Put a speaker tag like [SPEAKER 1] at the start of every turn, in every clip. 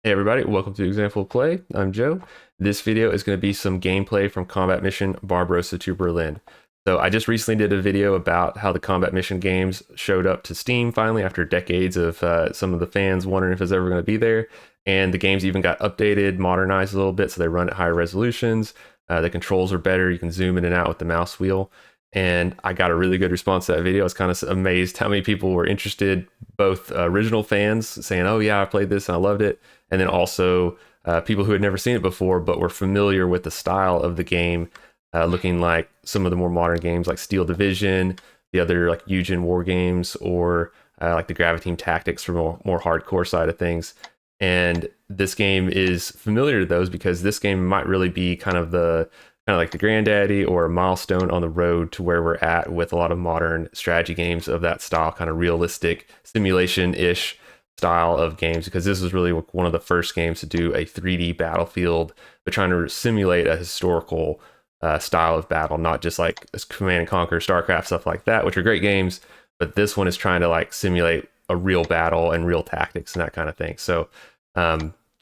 [SPEAKER 1] Hey everybody, welcome to Example of Play. I'm Joe. This video is going to be some gameplay from Combat Mission Barbarossa to Berlin. So I just recently did a video about how the Combat Mission games showed up to Steam finally after decades of some of the fans wondering if it's ever going to be there. And the games even got updated, modernized a little bit, so they run at higher resolutions. The controls are better. You can zoom in and out with the mouse wheel. And I got a really good response to that video. I was kind of amazed how many people were interested, both original fans saying, oh yeah, I played this and I loved it, and then also people who had never seen it before but were familiar with the style of the game, looking like some of the more modern games like Steel Division, the other like Eugen War games, or like the Graviteam Tactics for more hardcore side of things. And this game is familiar to those because this game might really be kind of like the granddaddy or a milestone on the road to where we're at with a lot of modern strategy games of that style, kind of realistic simulation-ish style of games, because this was really one of the first games to do a 3D battlefield, but trying to simulate a historical style of battle, not just like Command and Conquer, StarCraft, stuff like that, which are great games, but this one is trying to like simulate a real battle and real tactics and that kind of thing. So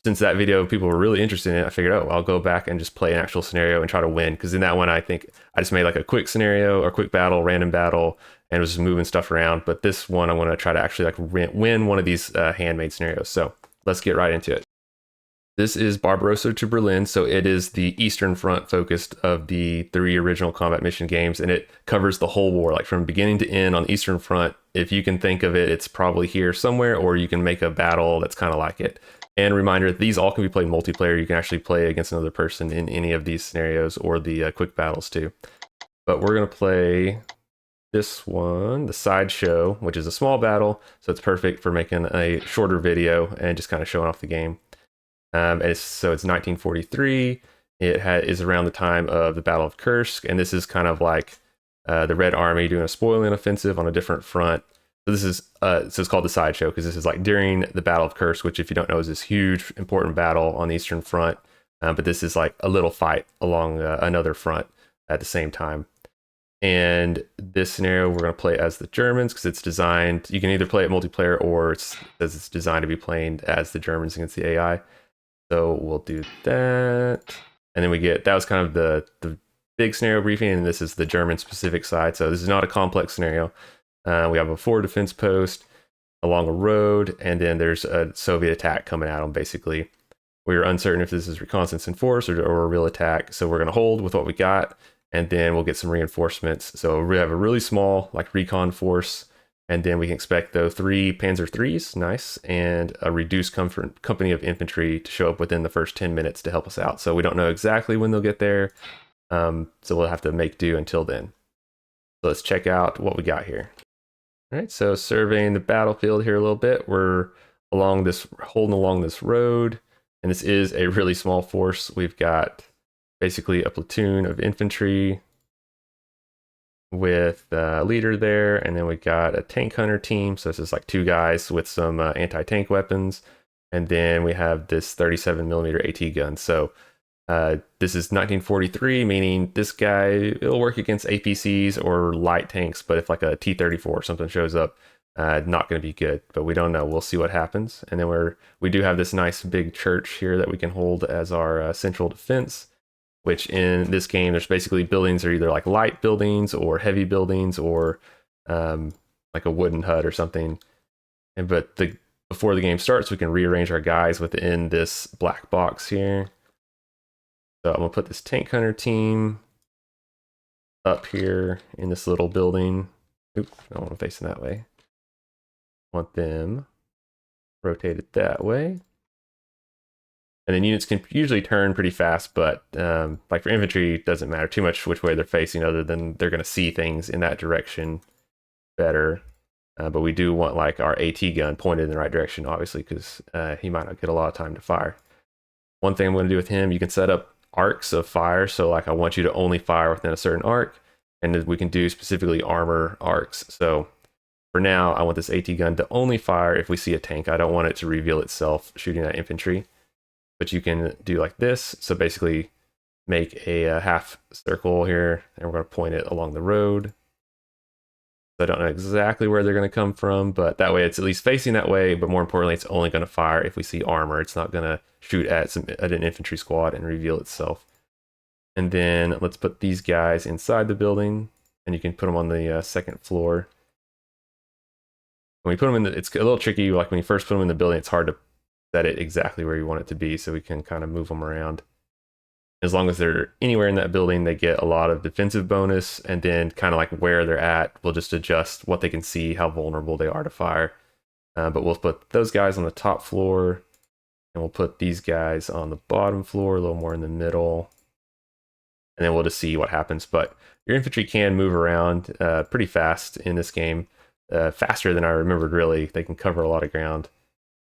[SPEAKER 1] since that video people were really interested in it, I figured, oh, I'll go back and just play an actual scenario and try to win, because in that one I think I just made like a quick scenario or quick battle, random battle, and was just moving stuff around. But this one I'm going to try to actually like win one of these handmade scenarios. So let's get right into it. This is Barbarossa to Berlin, so it is the Eastern Front focused of the three original Combat Mission games, and it covers the whole war, like from beginning to end on the Eastern Front. If you can think of it, it's probably here somewhere, or you can make a battle that's kind of like it. And reminder, these all can be played multiplayer. You can actually play against another person in any of these scenarios, or the quick battles too. But we're going to play this one, the Sideshow, which is a small battle, so it's perfect for making a shorter video and just kind of showing off the game. So it's 1943. It is around the time of the Battle of Kursk, and this is kind of like the Red Army doing a spoiling offensive on a different front. So this is so it's called the Sideshow because this is like during the Battle of Kursk, which, if you don't know, is this huge important battle on the Eastern Front. But this is like a little fight along another front at the same time. And this scenario we're going to play as the Germans because it's designed. You can either play it multiplayer, or it says it's designed to be played as the Germans against the AI. So we'll do that. And then that was kind of the big scenario briefing, and this is the German specific side. So this is not a complex scenario. We have a forward defense post along a road, and then there's a Soviet attack coming at them, basically. We are uncertain if this is reconnaissance in force or a real attack, so we're going to hold with what we got, and then we'll get some reinforcements. So we have a really small like recon force, and then we can expect the 3 Panzer IIIs, nice, and a reduced company of infantry to show up within the first 10 minutes to help us out. So we don't know exactly when they'll get there, so we'll have to make do until then. So let's check out what we got here. All right, so surveying the battlefield here a little bit. We're holding along this road, and this is a really small force. We've got basically a platoon of infantry with a leader there, and then we got a tank hunter team. So this is like 2 guys with some anti-tank weapons, and then we have this 37mm AT gun. So this is 1943, meaning this guy, it'll work against APCs or light tanks, but if like a T-34 or something shows up, not going to be good, but we don't know. We'll see what happens. And then we do have this nice big church here that we can hold as our central defense, which in this game, there's basically buildings that are either like light buildings or heavy buildings, or like a wooden hut or something. But before the game starts, we can rearrange our guys within this black box here. So I'm going to put this tank hunter team up here in this little building. Oops, I don't want them facing that way. I want them rotated that way. And then units can usually turn pretty fast, but like for infantry, it doesn't matter too much which way they're facing, other than they're going to see things in that direction better. But we do want like our AT gun pointed in the right direction, obviously, because he might not get a lot of time to fire. One thing I'm going to do with him, you can set up arcs of fire. So like I want you to only fire within a certain arc, and we can do specifically armor arcs. So for now, I want this AT gun to only fire if we see a tank. I don't want it to reveal itself shooting at infantry. But you can do like this. So basically make a half circle here, and we're going to point it along the road. So I don't know exactly where they're going to come from, but that way it's at least facing that way. But more importantly, it's only going to fire if we see armor. It's not going to shoot at an infantry squad and reveal itself. And then let's put these guys inside the building, and you can put them on the second floor. When we put them in, it's a little tricky. Like when you first put them in the building, it's hard to set it exactly where you want it to be, so we can kind of move them around. As long as they're anywhere in that building, they get a lot of defensive bonus, and then kind of like where they're at, we'll just adjust what they can see, how vulnerable they are to fire. But we'll put those guys on the top floor, and we'll put these guys on the bottom floor, a little more in the middle, and then we'll just see what happens. But your infantry can move around pretty fast in this game, faster than I remembered, really. They can cover a lot of ground,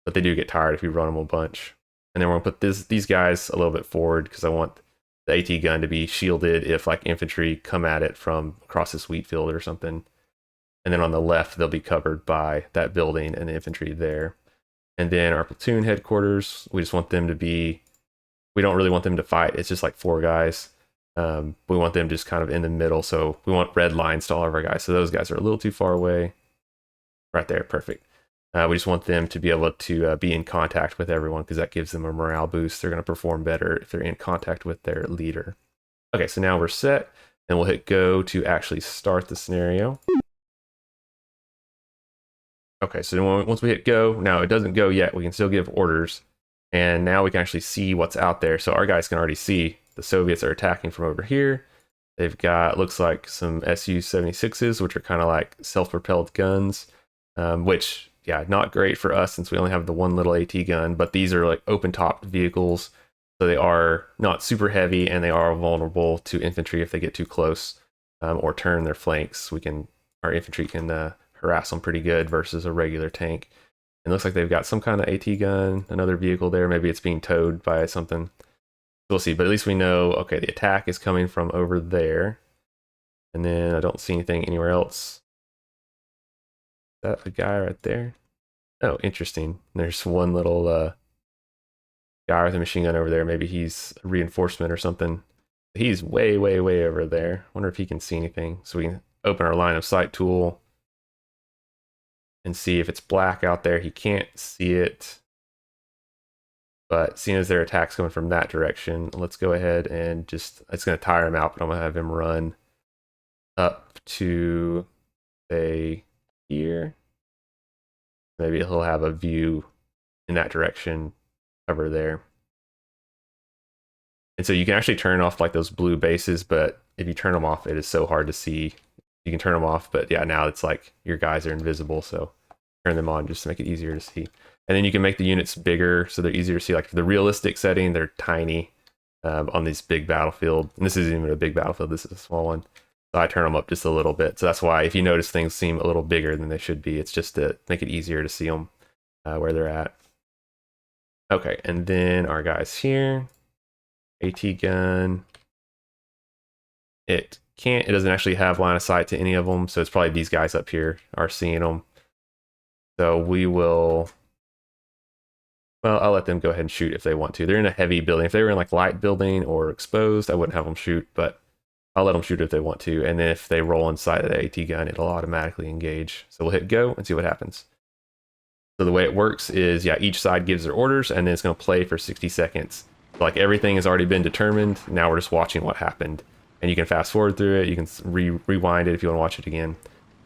[SPEAKER 1] but they do get tired if you run them a bunch. And then we're gonna put these guys a little bit forward because I want the AT gun to be shielded if like infantry come at it from across this wheat field or something. And then on the left, they'll be covered by that building and the infantry there. And then our platoon headquarters, we just want them to be, we don't really want them to fight. It's just like 4 guys. We want them just kind of in the middle. So we want red lines to all of our guys. So those guys are a little too far away. Right there, perfect. We just want them to be able to be in contact with everyone because that gives them a morale boost. They're going to perform better if they're in contact with their leader. Okay, so now we're set, and we'll hit go to actually start the scenario. Okay, so once we hit go, now it doesn't go yet. We can still give orders, and now we can actually see what's out there. So our guys can already see the Soviets are attacking from over here. They've got, looks like some Su-76s, which are kind of like self-propelled guns, which... yeah, not great for us since we only have the one little AT gun, but these are like open-topped vehicles, so they are not super heavy, and they are vulnerable to infantry if they get too close or turn their flanks. Our infantry can harass them pretty good versus a regular tank. It looks like they've got some kind of AT gun, another vehicle there. Maybe it's being towed by something. We'll see, but at least we know, okay, the attack is coming from over there. And then I don't see anything anywhere else. That a guy right there? Oh, interesting. There's one little guy with a machine gun over there. Maybe he's a reinforcement or something. He's way, way, way over there. Wonder if he can see anything. So we can open our line of sight tool and see if it's black out there. He can't see it. But seeing as their attack's coming from that direction, let's go ahead and just, it's going to tire him out, but I'm going to have him run up to, say, here. Maybe he'll have a view in that direction over there. And so you can actually turn off like those blue bases, but if you turn them off, it is so hard to see. You can turn them off, but yeah, now it's like your guys are invisible, so turn them on just to make it easier to see. And then you can make the units bigger so they're easier to see. Like for the realistic setting, they're tiny on this big battlefield. And this isn't even a big battlefield, this is a small one. So I turn them up just a little bit. So that's why if you notice things seem a little bigger than they should be, it's just to make it easier to see them where they're at. Okay, and then our guys here, AT gun. It doesn't actually have line of sight to any of them, so it's probably these guys up here are seeing them. So we will, well, I'll let them go ahead and shoot if they want to. They're in a heavy building. If they were in like light building or exposed, I wouldn't have them shoot, but I'll let them shoot if they want to, and then if they roll inside of the AT gun, it'll automatically engage. So we'll hit go and see what happens. So the way it works is, yeah, each side gives their orders, and then it's going to play for 60 seconds. So like everything has already been determined. Now we're just watching what happened. And you can fast forward through it. You can rewind it if you want to watch it again.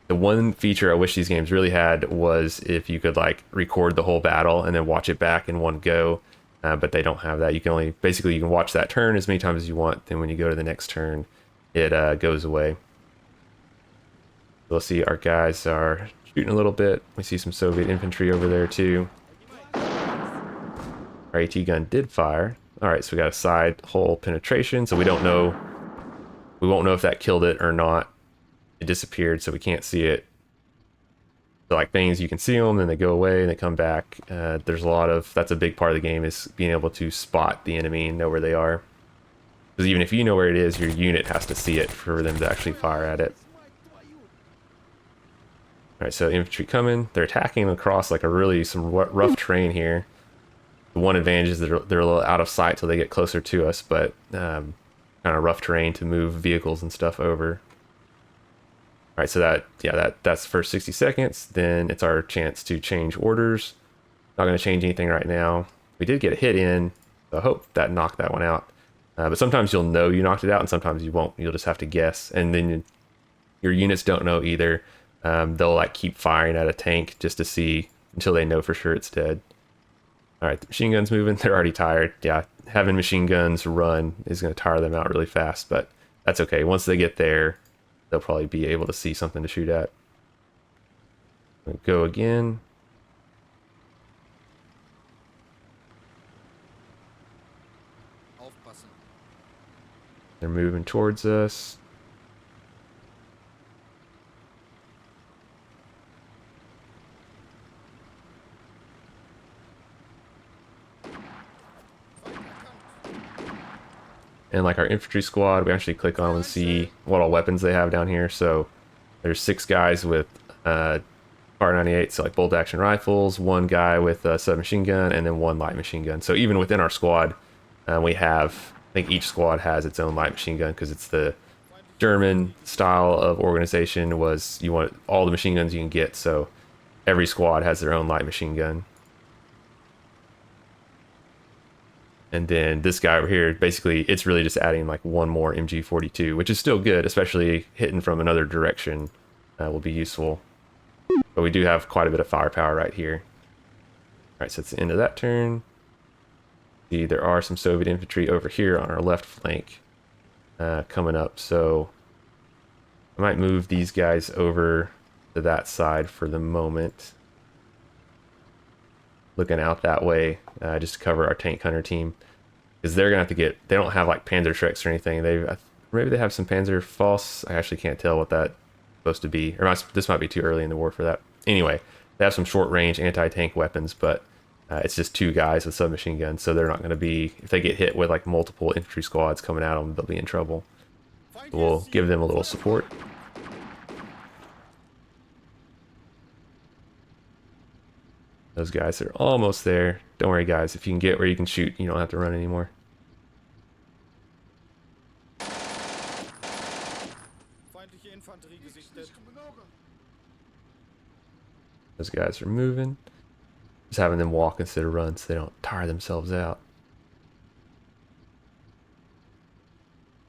[SPEAKER 1] The one feature I wish these games really had was if you could like record the whole battle and then watch it back in one go. But they don't have that. You can only, basically you can watch that turn as many times as you want. Then when you go to the next turn, it goes away. We'll see our guys are shooting a little bit. We see some Soviet infantry over there too. Our AT gun did fire. All right, so we got a side hole penetration, so we don't know. We won't know if that killed it or not. It disappeared, so we can't see it. So like things, you can see them, then they go away, and they come back. There's a lot of, that's a big part of the game, is being able to spot the enemy and know where they are. Because even if you know where it is, your unit has to see it for them to actually fire at it. Alright, so infantry coming. They're attacking across like some rough terrain here. The one advantage is they're a little out of sight till they get closer to us, but kind of rough terrain to move vehicles and stuff over. All right, so that's the first 60 seconds. Then it's our chance to change orders. Not going to change anything right now. We did get a hit in, so I hope that knocked that one out. But sometimes you'll know you knocked it out, and sometimes you won't. You'll just have to guess, and then your units don't know either. They'll like keep firing at a tank just to see until they know for sure it's dead. All right, the machine gun's moving. They're already tired. Yeah, having machine guns run is going to tire them out really fast, but that's okay. Once they get there, they'll probably be able to see something to shoot at. Go again. They're moving towards us. And like our infantry squad, we actually click on and see what all weapons they have down here. So there's 6 guys with R98, so like bolt action rifles, 1 guy with a submachine gun, and then 1 light machine gun. So even within our squad, we have, I think each squad has its own light machine gun because it's the German style of organization was you want all the machine guns you can get. So every squad has their own light machine gun. And then this guy over here, basically, it's really just adding like 1 more MG42, which is still good, especially hitting from another direction will be useful. But we do have quite a bit of firepower right here. All right, so it's the end of that turn. See, there are some Soviet infantry over here on our left flank coming up. So I might move these guys over to that side for the moment. Looking out that way just to cover our tank hunter team, because they're gonna have to get, they don't have like Panzer Shreks or anything. Maybe they have some Panzer False. I actually can't tell what that's supposed to be, or this might be too early in the war for that. Anyway, they have some short range anti-tank weapons, but it's just 2 guys with submachine guns, so they're not going to be, if they get hit with like multiple infantry squads coming at them, they'll be in trouble. So we'll give them a little support. Those guys are almost there. Don't worry, guys. If you can get where you can shoot, you don't have to run anymore. Those guys are moving. Just having them walk instead of run so they don't tire themselves out.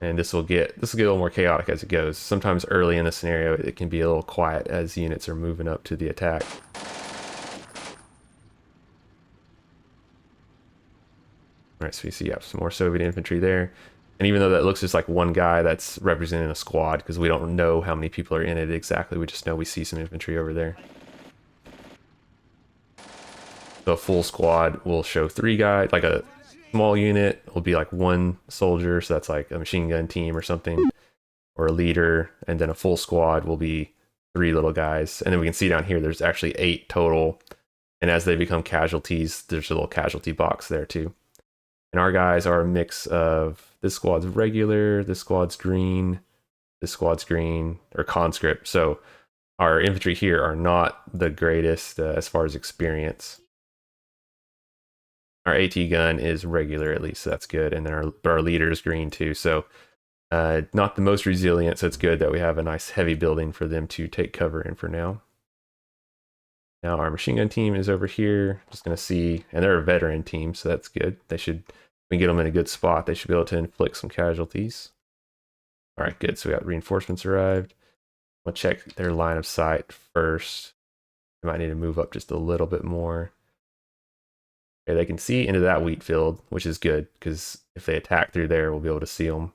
[SPEAKER 1] And this will get a little more chaotic as it goes. Sometimes early in the scenario, it can be a little quiet as units are moving up to the attack. Alright, so you see you have some more Soviet infantry there. And even though that looks just like 1 guy, that's representing a squad because we don't know how many people are in it exactly. We just know we see some infantry over there. So a full squad will show 3 guys, like a small unit will be like 1 soldier, so that's like a machine gun team or something, or a leader, and then a full squad will be 3 little guys. And then we can see down here there's actually 8 total, and as they become casualties, there's a little casualty box there too. And our guys are a mix of, this squad's regular, this squad's green, this squad's green, or conscript. So our infantry here are not the greatest as far as experience. Our AT gun is regular at least, so that's good. And then our leader is green too. So not the most resilient, so it's good that we have a nice heavy building for them to take cover in for now. Now our machine gun team is over here. Just going to see, and they're a veteran team, so that's good. They should, we can get them in a good spot. They should be able to inflict some casualties. All right, good. So we got reinforcements arrived. We'll check their line of sight first. We might need to move up just a little bit more. Okay, they can see into that wheat field, which is good, because if they attack through there, we'll be able to see them.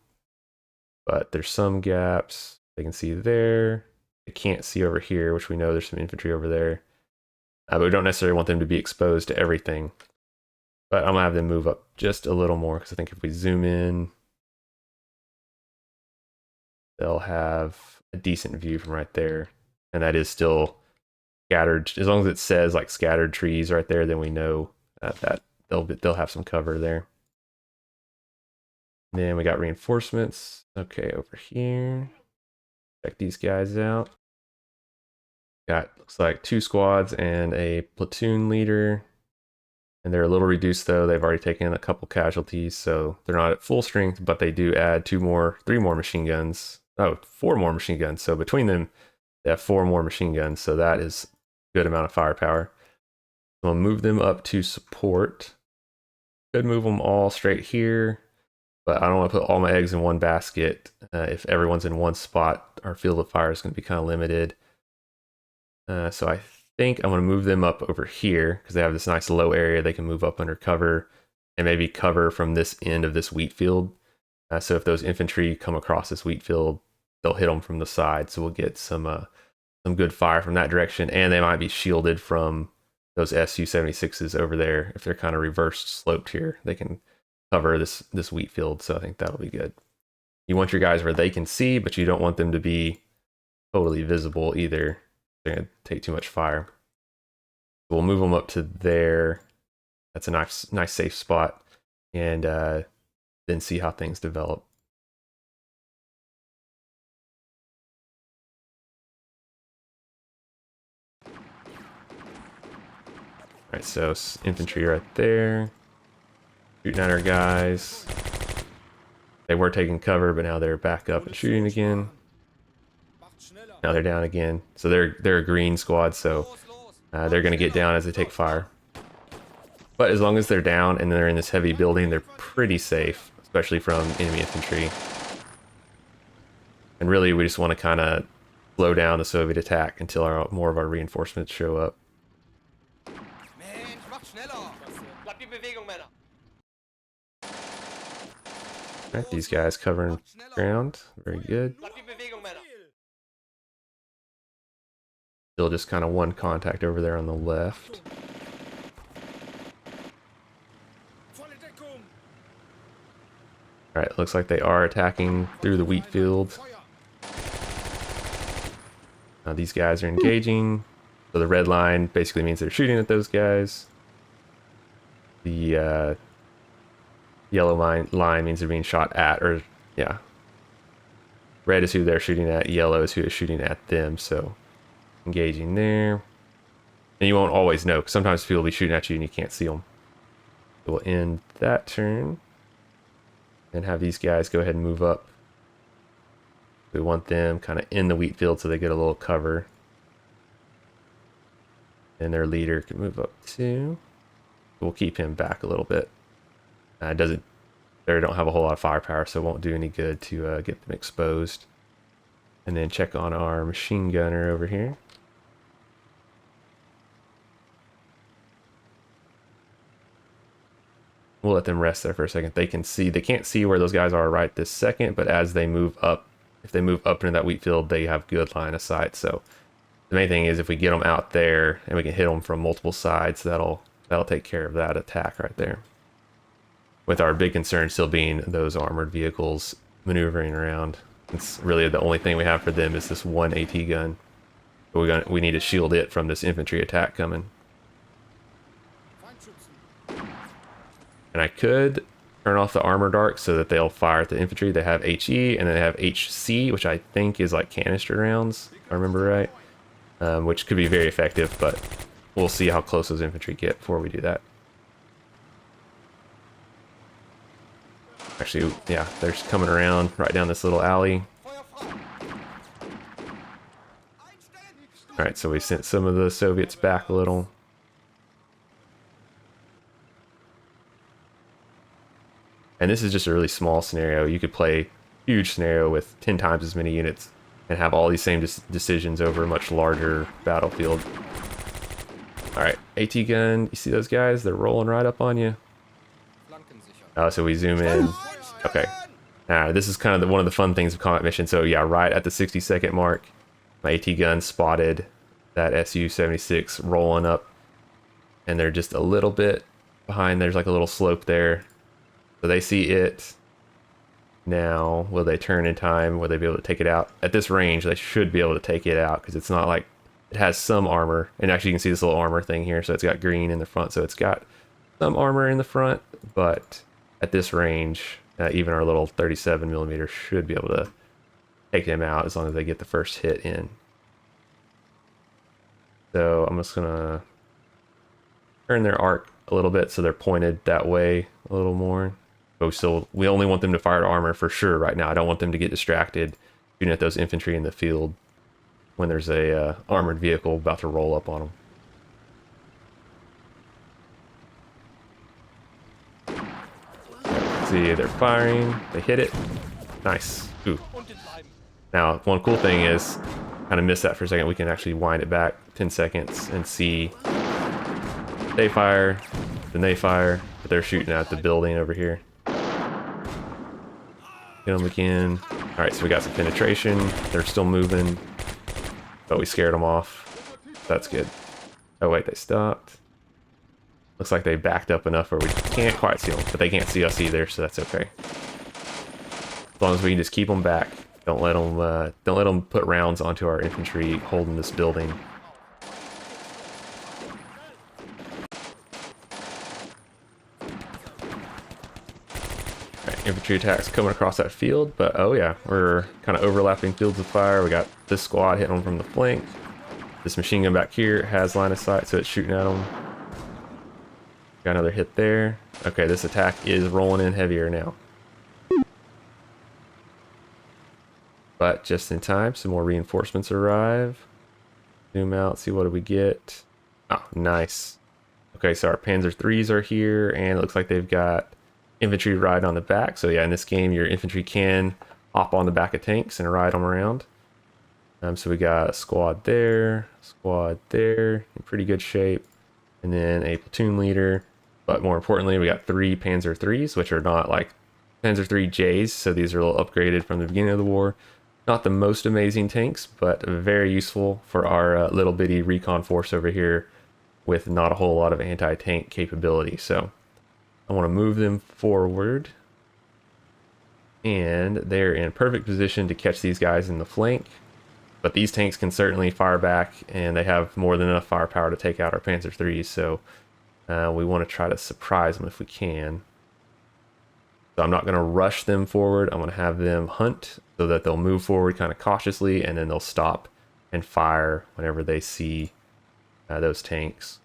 [SPEAKER 1] But there's some gaps. They can see there. They can't see over here, which we know there's some infantry over there. But we don't necessarily want them to be exposed to everything. But I'm going to have them move up just a little more, because I think if we zoom in, they'll have a decent view from right there. And that is still scattered. As long as it says like scattered trees right there, then we know that they'll have some cover there. And then we got reinforcements. Okay, over here. Check these guys out. Got, looks like 2 squads and a platoon leader. And they're a little reduced though. They've already taken a couple casualties, so they're not at full strength, but they do add 3 more machine guns. Oh, 4 more machine guns. So between them, They have 4 more machine guns, so that is a good amount of firepower. So I'll move them up to support. Could move them all straight here, but I don't want to put all my eggs in one basket. If everyone's in one spot, our field of fire is going to be kind of limited. So I think I'm going to move them up over here because they have this nice low area they can move up under cover and maybe cover from this end of this wheat field. So if those infantry come across this wheat field, they'll hit them from the side. So we'll get some good fire from that direction, and they might be shielded from those Su-76s over there. If they're kind of reversed sloped here, they can cover this wheat field. So I think that'll be good. You want your guys where they can see, but you don't want them to be totally visible either. They're gonna take too much fire. We'll move them up to there. That's a nice safe spot, and then see how things develop. Alright, so infantry right there. Shooting at our guys. They were taking cover, but now they're back up and shooting again. Now they're down again. So they're a green squad, so they're going to get down as they take fire. But as long as they're down and they're in this heavy building, they're pretty safe, especially from enemy infantry. And really, we just want to kind of slow down the Soviet attack until more of our reinforcements show up. Alright, these guys covering ground. Very good. Still just kind of one contact over there on the left. Alright, looks like they are attacking through the wheat field. Now these guys are engaging. So the red line basically means they're shooting at those guys. The yellow line means they're being shot at, or yeah. Red is who they're shooting at, yellow is who is shooting at them, so engaging there. And you won't always know, because sometimes people will be shooting at you and you can't see them. So we'll end that turn. And have these guys go ahead and move up. We want them kind of in the wheat field so they get a little cover. And their leader can move up too. We'll keep him back a little bit. They don't have a whole lot of firepower, so it won't do any good to get them exposed. And then check on our machine gunner over here. We'll let them rest there for a second. They can't see where those guys are right this second, but as they move up, if they move up into that wheat field, they have good line of sight. So the main thing is if we get them out there and we can hit them from multiple sides, that'll take care of that attack right there. With our big concern still being those armored vehicles maneuvering around. It's really the only thing we have for them is this one AT gun. But we need to shield it from this infantry attack coming. And I could turn off the armor dark so that they'll fire at the infantry. They have HE and then they have HC, which I think is like canister rounds, if I remember right. Which could be very effective, but we'll see how close those infantry get before we do that. Actually, yeah, they're just coming around right down this little alley. Alright, so we sent some of the Soviets back a little. And this is just a really small scenario. You could play a huge scenario with 10 times as many units and have all these same decisions over a much larger battlefield. Alright, AT gun, you see those guys? They're rolling right up on you. So we zoom in. Okay. This is kind of one of the fun things of combat mission. So yeah, right at the 60-second mark, my AT gun spotted that Su-76 rolling up. And they're just a little bit behind. There's like a little slope there. So they see it. Now, will they turn in time? Will they be able to take it out? At this range, they should be able to take it out because it's not like it has some armor. And actually, you can see this little armor thing here. So it's got green in the front. So it's got some armor in the front. But at this range, even our little 37mm should be able to take them out as long as they get the first hit in. So I'm just going to turn their arc a little bit so they're pointed that way a little more. But we only want them to fire armor for sure right now. I don't want them to get distracted shooting at those infantry in the field. when there's a armored vehicle about to roll up on them. See, they're firing. They hit it. Nice. Ooh. Now, one cool thing is, kind of missed that for a second. We can actually wind it back 10 seconds and see they fire, then they fire, but they're shooting at the building over here. Hit them again. All right, so we got some penetration. They're still moving, but we scared them off. That's good. Oh wait, they stopped. Looks like they backed up enough where we can't quite see them, but they can't see us either, so that's okay. As long as we can just keep them back. Don't let them put rounds onto our infantry holding this building. Alright, infantry attacks coming across that field, but oh yeah, we're kind of overlapping fields of fire. We got this squad hitting them from the flank. This machine gun back here has line of sight, so it's shooting at them. Got another hit there. Okay, this attack is rolling in heavier now. But just in time, some more reinforcements arrive. Zoom out, see what do we get. Oh, nice. Okay, so our Panzer IIIs are here, and it looks like they've got infantry riding on the back. So yeah, in this game, your infantry can hop on the back of tanks and ride them around. So we got a squad there, in pretty good shape, and then a platoon leader. But more importantly, we got 3 Panzer IIIs, which are not like Panzer III Js, so these are a little upgraded from the beginning of the war. Not the most amazing tanks, but very useful for our little bitty recon force over here with not a whole lot of anti-tank capability. So I want to move them forward, and they're in perfect position to catch these guys in the flank. But these tanks can certainly fire back, and they have more than enough firepower to take out our Panzer IIIs, so we want to try to surprise them if we can. So I'm not going to rush them forward. I'm going to have them hunt so that they'll move forward kind of cautiously, and then they'll stop and fire whenever they see those tanks.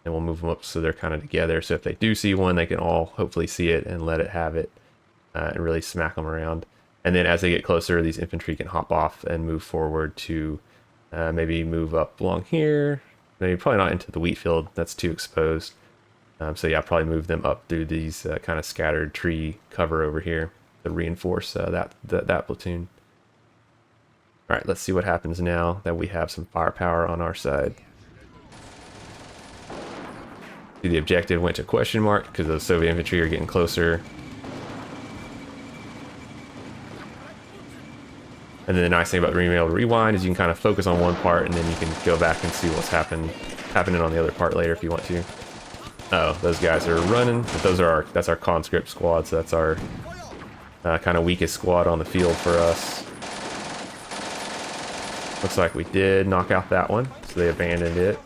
[SPEAKER 1] And we'll move them up so they're kind of together. So if they do see one, they can all hopefully see it and let it have it and really smack them around. And then as they get closer, these infantry can hop off and move forward to maybe move up along here. Maybe probably not into the wheat field. That's too exposed. So yeah, probably move them up through these kind of scattered tree cover over here to reinforce that platoon. All right, let's see what happens now that we have some firepower on our side. See, the objective went to question mark because the Soviet infantry are getting closer. And then the nice thing about being able to rewind is you can kind of focus on one part, and then you can go back and see what's happening on the other part later if you want to. Oh, those guys are running. But that's our conscript squad, so that's our kind of weakest squad on the field for us. Looks like we did knock out that one, so they abandoned it.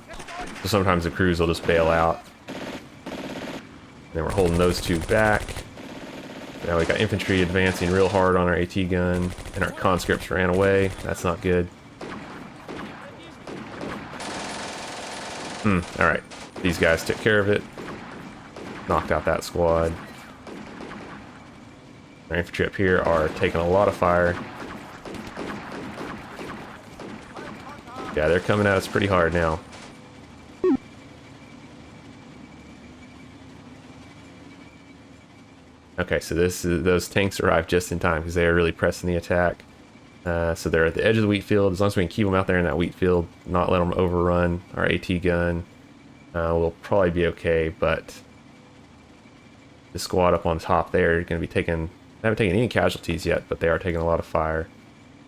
[SPEAKER 1] So sometimes the crews will just bail out. Then we're holding those two back. Now we got infantry advancing real hard on our AT gun, and our conscripts ran away. That's not good. Alright. These guys took care of it. Knocked out that squad. Our infantry up here are taking a lot of fire. Yeah, they're coming at us pretty hard now. Okay, so those tanks arrived just in time because they are really pressing the attack. So they're at the edge of the wheat field. As long as we can keep them out there in that wheat field, not let them overrun our AT gun, we'll probably be okay. But the squad up on top there are going to be they haven't taken any casualties yet, but they are taking a lot of fire.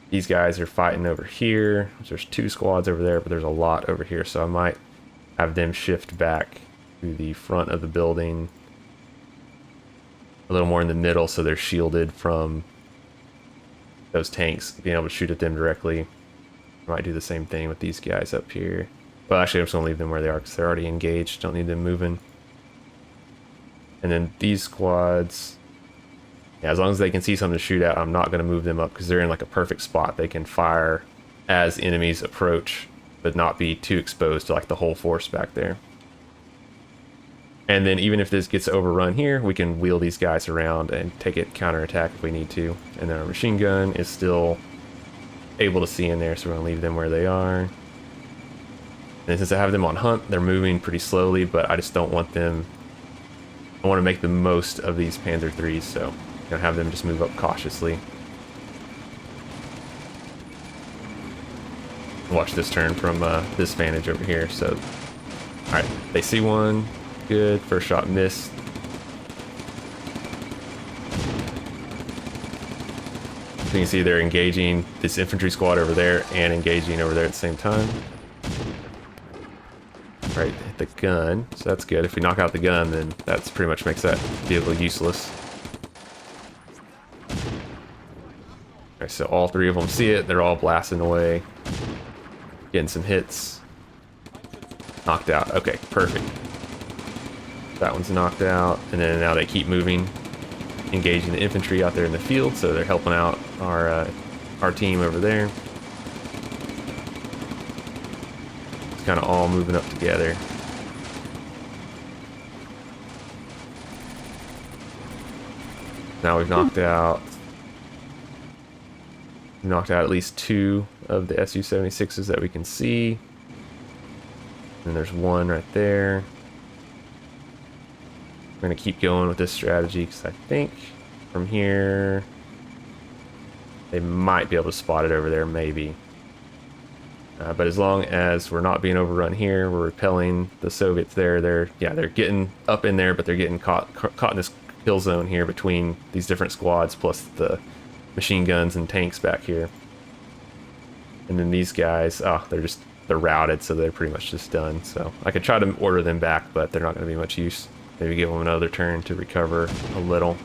[SPEAKER 1] These guys are fighting over here. There's 2 squads over there, but there's a lot over here, so I might have them shift back to the front of the building. A little more in the middle so they're shielded from those tanks being able to shoot at them directly. I might do the same thing with these guys up here. Well, actually, I'm just going to leave them where they are because they're already engaged. Don't need them moving. And then these squads, yeah, as long as they can see something to shoot at, I'm not going to move them up because they're in like a perfect spot. They can fire as enemies approach, but not be too exposed to like the whole force back there. And then even if this gets overrun here, we can wheel these guys around and take it counterattack if we need to. And then our machine gun is still able to see in there, so we're gonna leave them where they are. And since I have them on hunt, they're moving pretty slowly, but I just don't want them. I want to make the most of these Panzer IIIs, so I'm gonna have them just move up cautiously. Watch this turn from this vantage over here. So, all right, they see one. Good, first shot missed. So you can see they're engaging this infantry squad over there and engaging over there at the same time. Right, hit the gun, so that's good. If we knock out the gun, then that's pretty much makes that vehicle useless. Alright, so all three of them see it. They're all blasting away. Getting some hits. Knocked out. Okay, perfect. That one's knocked out, and then now they keep moving, engaging the infantry out there in the field, so they're helping out our team over there. It's kind of all moving up together. Now we've knocked out at least 2 of the Su-76s that we can see, and there's one right there. We're going to keep going with this strategy because I think from here they might be able to spot it over there, maybe. But as long as we're not being overrun here, we're repelling the Soviets there. They're getting up in there, but they're getting caught in this kill zone here between these different squads, plus the machine guns and tanks back here. And then these guys, they're routed, so they're pretty much just done. So I could try to order them back, but they're not going to be much use. Maybe give them another turn to recover a little.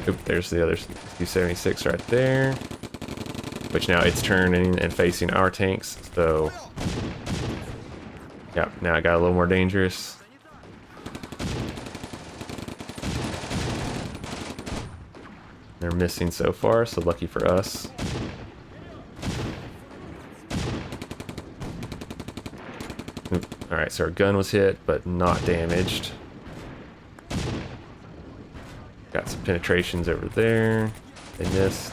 [SPEAKER 1] Oop, there's the other Su-76 right there. Which now it's turning and facing our tanks, so... yeah, now it got a little more dangerous. They're missing so far, so lucky for us. Alright, so our gun was hit, but not damaged. Got some penetrations over there. They missed.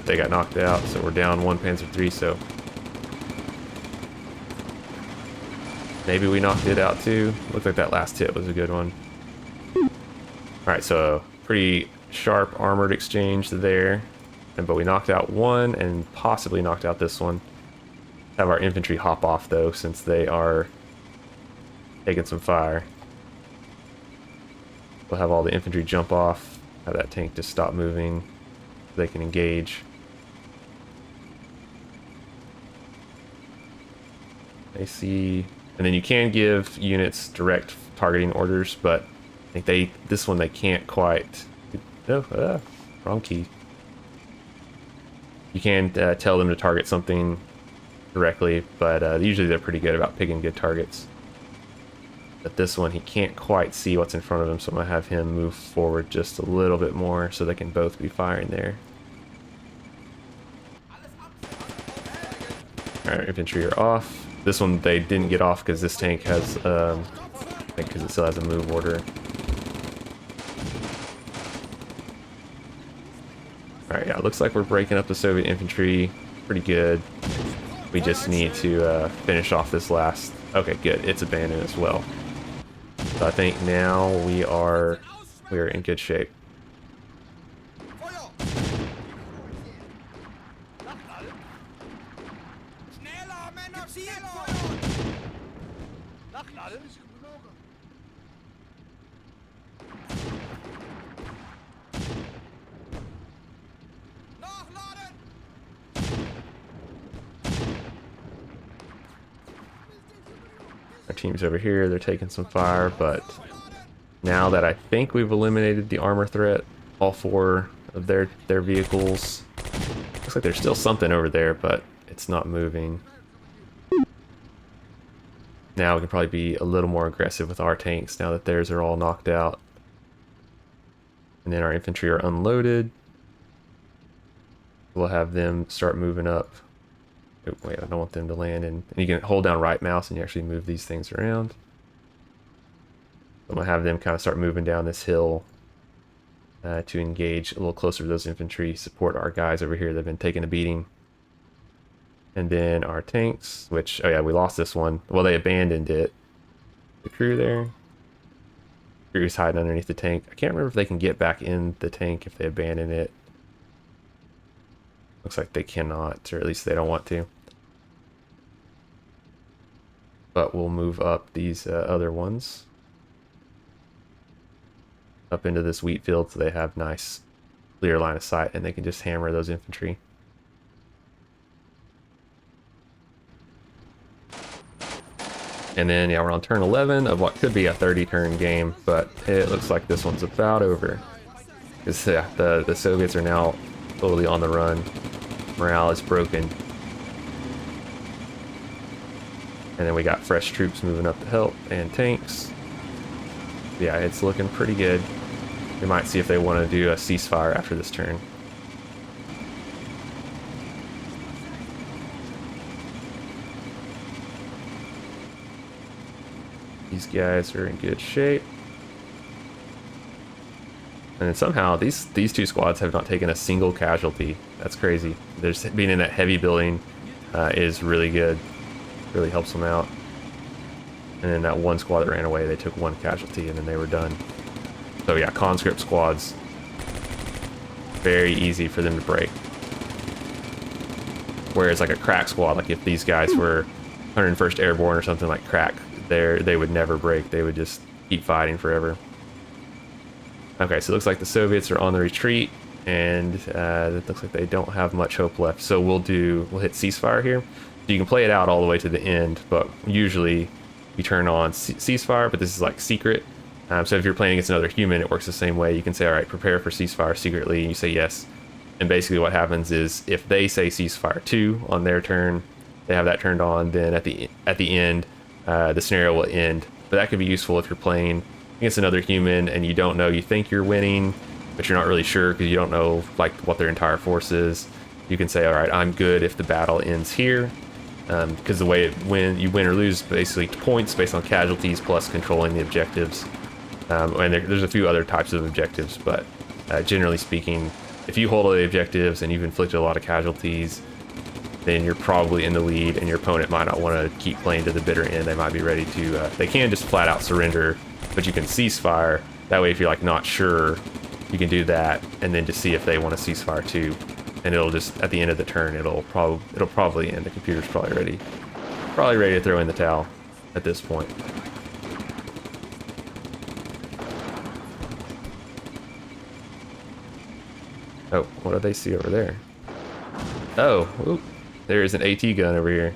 [SPEAKER 1] They got knocked out, so we're down 1 Panzer III, so... maybe we knocked it out too. Looked like that last hit was a good one. Alright, so pretty sharp armored exchange there. But we knocked out one and possibly knocked out this one. Have our infantry hop off though, since they are taking some fire. We'll have all the infantry jump off. Have that tank just stop moving. So they can engage. They see... and then you can give units direct targeting orders, but I think this one they can't quite... no, wrong key. You can tell them to target something directly, but usually they're pretty good about picking good targets. But this one, he can't quite see what's in front of him, so I'm going to have him move forward just a little bit more so they can both be firing there. Alright, infantry are off. This one they didn't get off because this tank has, because it still has a move order. Alright, yeah, it looks like we're breaking up the Soviet infantry pretty good. We just need to finish off this last... okay, good. It's abandoned as well. So I think now we are in good shape. Our team's over here, they're taking some fire, but now that I think we've eliminated the armor threat, all 4 of their vehicles, looks like there's still something over there, but it's not moving. now we can probably be a little more aggressive with our tanks now that theirs are all knocked out. And then our infantry are unloaded. We'll have them start moving up. Oh, wait, I don't want them to land in. And you can hold down right mouse and you actually move these things around. I'm gonna have them kind of start moving down this hill to engage a little closer to those infantry, support our guys over here that have been taking a beating. And then our tanks, which, oh yeah, we lost this one. Well, they abandoned it. The crew there. Crew's hiding underneath the tank. I can't remember if they can get back in the tank if they abandon it. Looks like they cannot, or at least they don't want to. But we'll move up these other ones. Up into this wheat field so they have nice clear line of sight and they can just hammer those infantry. And then, yeah, we're on turn 11 of what could be a 30-turn game, but it looks like this one's about over. Because yeah, the Soviets are now totally on the run. Morale is broken. And then we got fresh troops moving up to help and tanks. Yeah, it's looking pretty good. We might see if they want to do a ceasefire after this turn. These guys are in good shape. And then somehow these two squads have not taken a single casualty. That's crazy. There's being in that heavy building is really good. Really helps them out. And then that one squad that ran away, they took one casualty and then they were done. So yeah, conscript squads, very easy for them to break. Whereas like a crack squad, like if these guys were 101st Airborne or something like crack, they would never break. They would just keep fighting forever. Okay, so it looks like the Soviets are on the retreat, and it looks like they don't have much hope left. So we'll hit ceasefire here. So you can play it out all the way to the end, but usually you turn on ceasefire, but this is like secret. So if you're playing against another human, it works the same way. You can say, all right, prepare for ceasefire secretly, and you say yes. And basically what happens is if they say ceasefire 2 on their turn, they have that turned on, then at the end, the scenario will end. But that could be useful if you're playing against another human and you don't know, you think you're winning, but you're not really sure because you don't know like what their entire force is. You can say, all right, I'm good if the battle ends here. Because the way you win or lose basically points based on casualties plus controlling the objectives. And there's a few other types of objectives, but generally speaking, if you hold all the objectives and you've inflicted a lot of casualties, then you're probably in the lead and your opponent might not want to keep playing to the bitter end. They might be ready to, they can just flat out surrender, but you can ceasefire. That way if you're like not sure, you can do that and then just see if they want to ceasefire too. And it'll just, at the end of the turn, it'll probably end. The computer's probably ready to throw in the towel at this point. Oh, what do they see over there? Oh, ooh, there's an AT gun over here.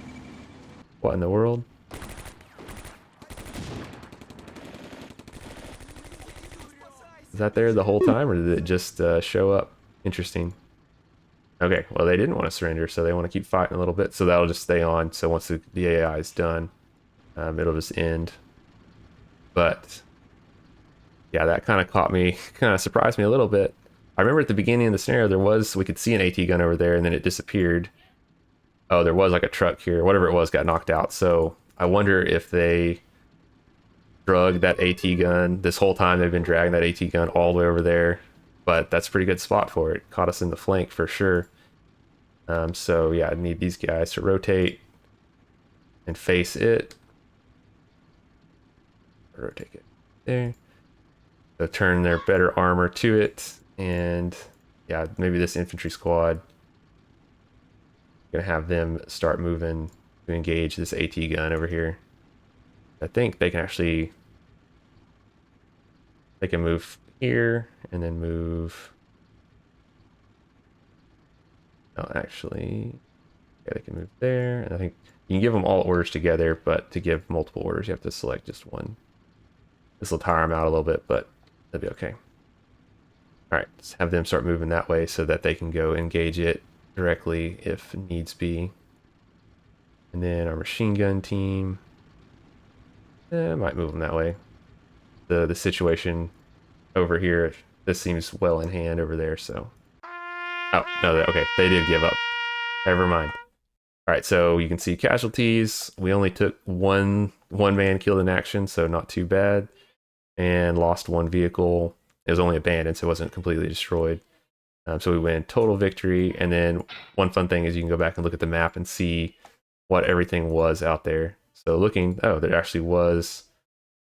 [SPEAKER 1] What in the world? Is that there the whole time, or did it just show up? Interesting. Okay, well, they didn't want to surrender, so they want to keep fighting a little bit, so that'll just stay on. So once the AI is done, it'll just end. But yeah, that kind of caught me, kind of surprised me a little bit. I remember at the beginning of the scenario, we could see an AT gun over there, and then it disappeared. Oh, there was like a truck here, whatever it was, got knocked out. So I wonder if they drug that AT gun. This whole time they've been dragging that AT gun all the way over there. But that's a pretty good spot for it. Caught us in the flank for sure. So yeah, I need these guys to rotate and face it. Rotate it there. So turn their better armor to it. And yeah, maybe this infantry squad, gonna have them start moving to engage this AT gun over here. I think they can actually, they can move here and then move. Oh, actually, yeah, they can move there. And I think you can give them all orders together, but to give multiple orders, you have to select just one. This will tire them out a little bit, but that'll be okay. All right, let's have them start moving that way so that they can go engage it directly if needs be. And then our machine gun team. I might move them that way. The situation over here, this seems well in hand over there, so. Oh, no, okay, they did give up. Never mind. All right, so you can see casualties. We only took one man killed in action, so not too bad. And lost one vehicle. It was only abandoned, so it wasn't completely destroyed. So we win total victory. And then one fun thing is you can go back and look at the map and see what everything was out there. So looking, oh, there actually was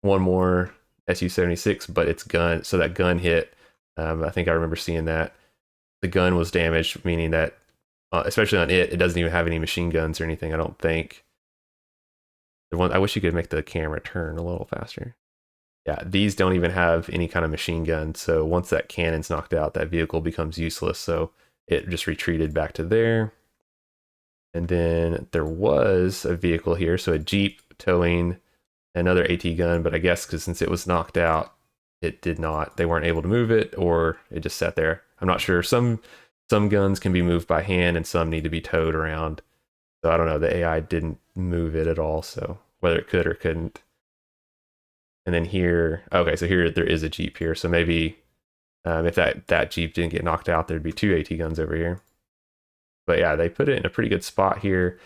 [SPEAKER 1] one more Su-76, but it's gun. So that gun hit. I think I remember seeing that. The gun was damaged, meaning that, especially on it doesn't even have any machine guns or anything, I don't think. The one, I wish you could make the camera turn a little faster. Yeah, these don't even have any kind of machine gun, so once that cannon's knocked out, that vehicle becomes useless, so it just retreated back to there. And then there was a vehicle here, so a Jeep towing another AT gun, but I guess because since it was knocked out, it did not, they weren't able to move it, or it just sat there. I'm not sure. Some guns can be moved by hand and some need to be towed around. So I don't know, the AI didn't move it at all, so whether it could or couldn't. And then here, okay, so here there is a Jeep here. So maybe if that Jeep didn't get knocked out, there'd be two AT guns over here. But yeah, they put it in a pretty good spot here.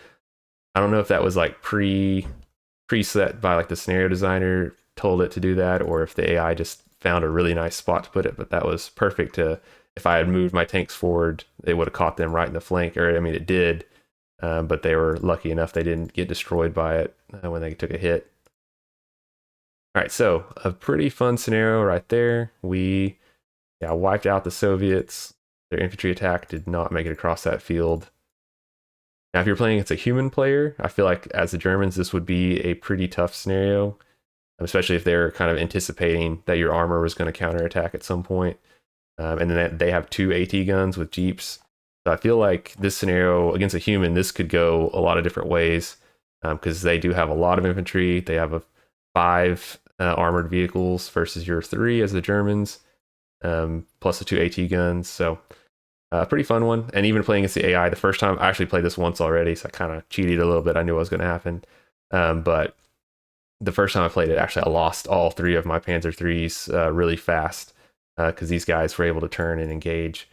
[SPEAKER 1] I don't know if that was like preset by like the scenario designer told it to do that, or if the AI just found a really nice spot to put it. But that was perfect to, if I had moved my tanks forward, it would have caught them right in the flank. Or I mean, it did, but they were lucky enough they didn't get destroyed by it when they took a hit. All right, so a pretty fun scenario right there. We wiped out the Soviets. Their infantry attack did not make it across that field. Now, if you're playing against a human player, I feel like as the Germans, this would be a pretty tough scenario, especially if they're kind of anticipating that your armor was going to counterattack at some point. And then they have two AT guns with Jeeps. So I feel like this scenario against a human, this could go a lot of different ways because they do have a lot of infantry. They have a 5 armored vehicles versus your 3 as the Germans, plus the 2 AT guns. So pretty fun one. And even playing against the AI, the first time I actually played this once already, so I kind of cheated a little bit. I knew what was going to happen. But the first time I played it, actually I lost all 3 of my Panzer IIIs really fast because these guys were able to turn and engage.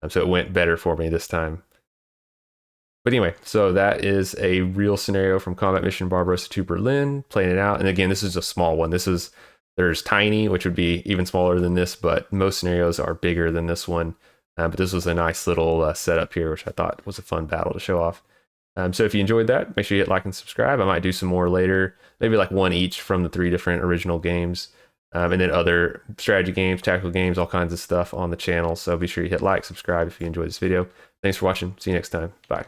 [SPEAKER 1] So it went better for me this time. But anyway, so that is a real scenario from Combat Mission Barbarossa to Berlin, playing it out. And again, this is a small one. There's Tiny, which would be even smaller than this, but most scenarios are bigger than this one. But this was a nice little setup here, which I thought was a fun battle to show off. So if you enjoyed that, make sure you hit like and subscribe. I might do some more later, maybe like one each from the 3 different original games. And then other strategy games, tactical games, all kinds of stuff on the channel. So be sure you hit like, subscribe if you enjoyed this video. Thanks for watching. See you next time. Bye.